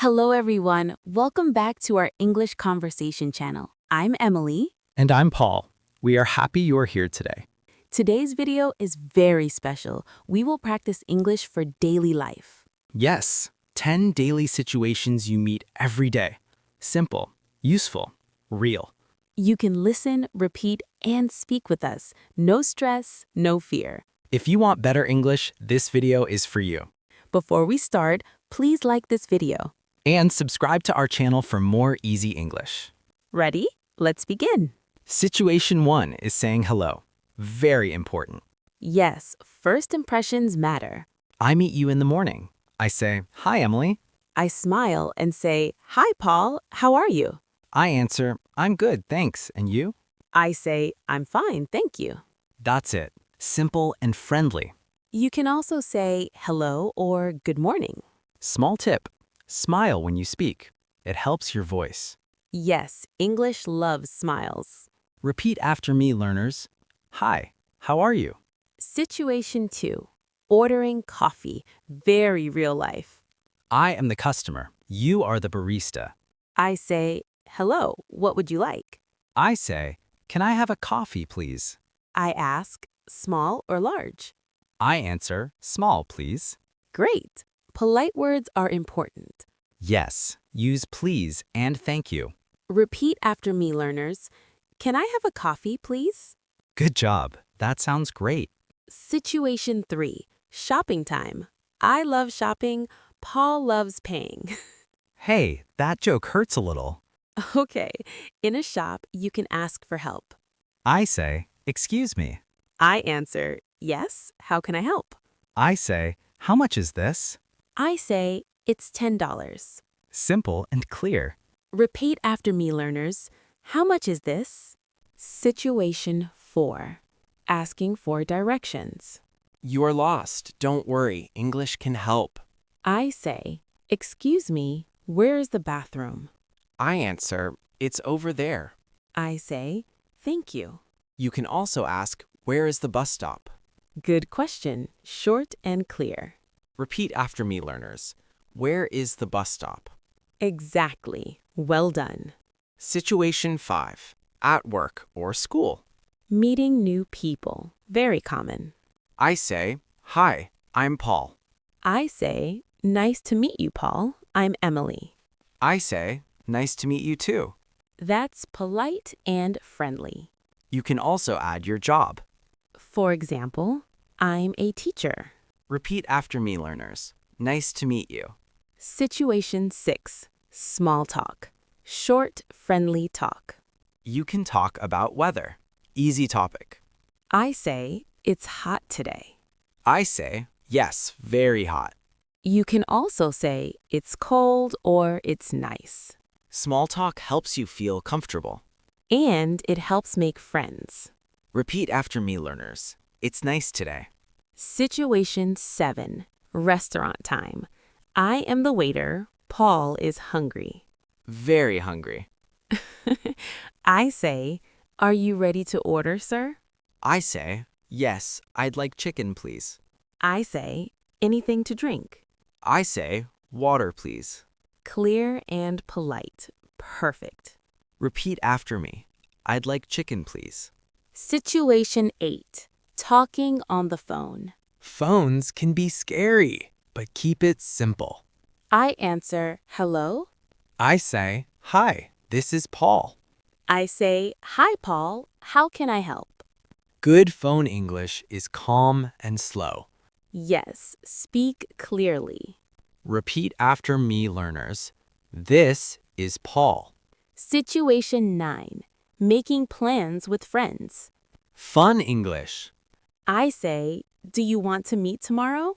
Hello, everyone. Welcome back to our English Conversation channel. I'm Emily. And I'm Paul. We are happy you're here today. Today's video is very special. We will practice English for daily life. Yes, 10 daily situations you meet every day. Simple, useful, real. You can listen, repeat, and speak with us. No stress, no fear. If you want better English, this video is for you. Before we start, please like this video. And subscribe to our channel for more easy English. Ready? Let's begin. Situation 1 is saying hello. Very important. Yes, first impressions matter. I meet you in the morning. I say, "Hi, Emily." I smile and say, "Hi, Paul. How are you?" I answer, "I'm good, thanks. And you?" I say, "I'm fine, thank you." That's it. Simple and friendly. You can also say hello or good morning. Small tip. Smile when you speak. It helps your voice. Yes, English loves smiles. Repeat after me, learners. Hi, how are you? Situation 2. Ordering coffee. Very real life. I am the customer. You are the barista. I say, "Hello, what would you like?" I say, "Can I have a coffee, please?" I ask, "Small or large?" I answer, "Small, please." Great. Polite words are important. Yes, use please and thank you. Repeat after me, learners. Can I have a coffee, please? Good job. That sounds great. Situation 3. Shopping time. I love shopping. Paul loves paying. Hey, that joke hurts a little. Okay, in a shop, you can ask for help. I say, "Excuse me." I answer, "Yes, how can I help?" I say, "How much is this?" I say, "It's $10. Simple and clear. Repeat after me, learners. How much is this? Situation 4. Asking for directions. You are lost. Don't worry. English can help. I say, "Excuse me, where is the bathroom?" I answer, it's over there. I say, "Thank you." You can also ask, where is the bus stop? Good question, short and clear. Repeat after me, learners. Where is the bus stop? Exactly. Well done. Situation 5. At work or school. Meeting new people. Very common. I say, hi, I'm Paul. I say, "Nice to meet you, Paul. I'm Emily." I say, nice to meet you too. That's polite and friendly. You can also add your job. For example, "I'm a teacher." Repeat after me, learners. Nice to meet you. Situation 6. Small talk. Short, friendly talk. You can talk about weather. Easy topic. I say, "It's hot today." I say, yes, very hot. You can also say, "It's cold" or "It's nice." Small talk helps you feel comfortable. And it helps make friends. Repeat after me, learners. It's nice today. Situation 7. Restaurant time. I am the waiter. Paul is hungry. Very hungry. I say, "Are you ready to order, sir?" I say, yes, I'd like chicken, please. I say, "Anything to drink?" I say, water, please. Clear and polite. Perfect. Repeat after me. I'd like chicken, please. Situation 8. Talking on the phone. Phones can be scary, but keep it simple. I answer, "Hello?" I say, hi, this is Paul. I say, "Hi, Paul. How can I help?" Good phone English is calm and slow. Yes, speak clearly. Repeat after me, learners. This is Paul. Situation 9. Making plans with friends. Fun English. I say, "Do you want to meet tomorrow?"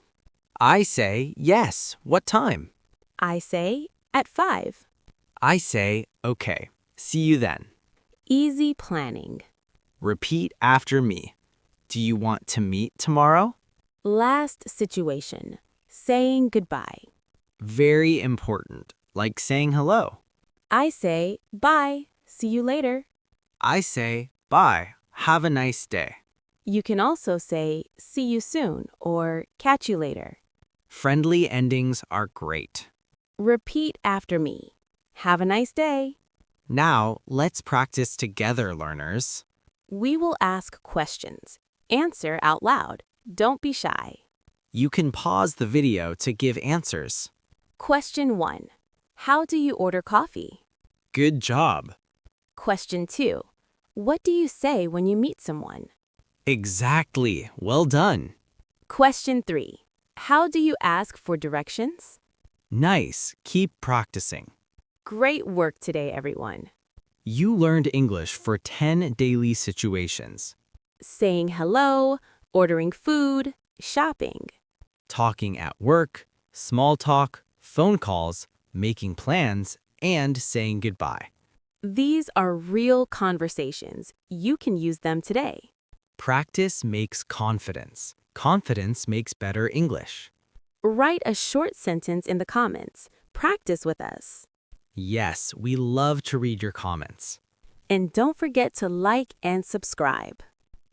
I say, yes. What time? I say, "At 5. I say, okay. See you then. Easy planning. Repeat after me. Do you want to meet tomorrow? Last situation. Saying goodbye. Very important, like saying hello. I say, "Bye. See you later." I say, bye. Have a nice day. You can also say, "See you soon" or "Catch you later." Friendly endings are great. Repeat after me. Have a nice day. Now, let's practice together, learners. We will ask questions. Answer out loud. Don't be shy. You can pause the video to give answers. Question 1. How do you order coffee? Good job. Question 2. What do you say when you meet someone? Exactly. Well done. Question 3. How do you ask for directions? Nice. Keep practicing. Great work today, everyone. You learned English for 10 daily situations. Saying hello, ordering food, shopping. Talking at work, small talk, phone calls, making plans, and saying goodbye. These are real conversations. You can use them today. Practice makes confidence. Confidence makes better English. Write a short sentence in the comments. Practice with us. Yes, we love to read your comments. And don't forget to like and subscribe.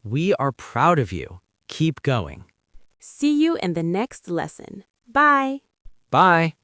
We are proud of you. Keep going. See you in the next lesson. Bye. Bye.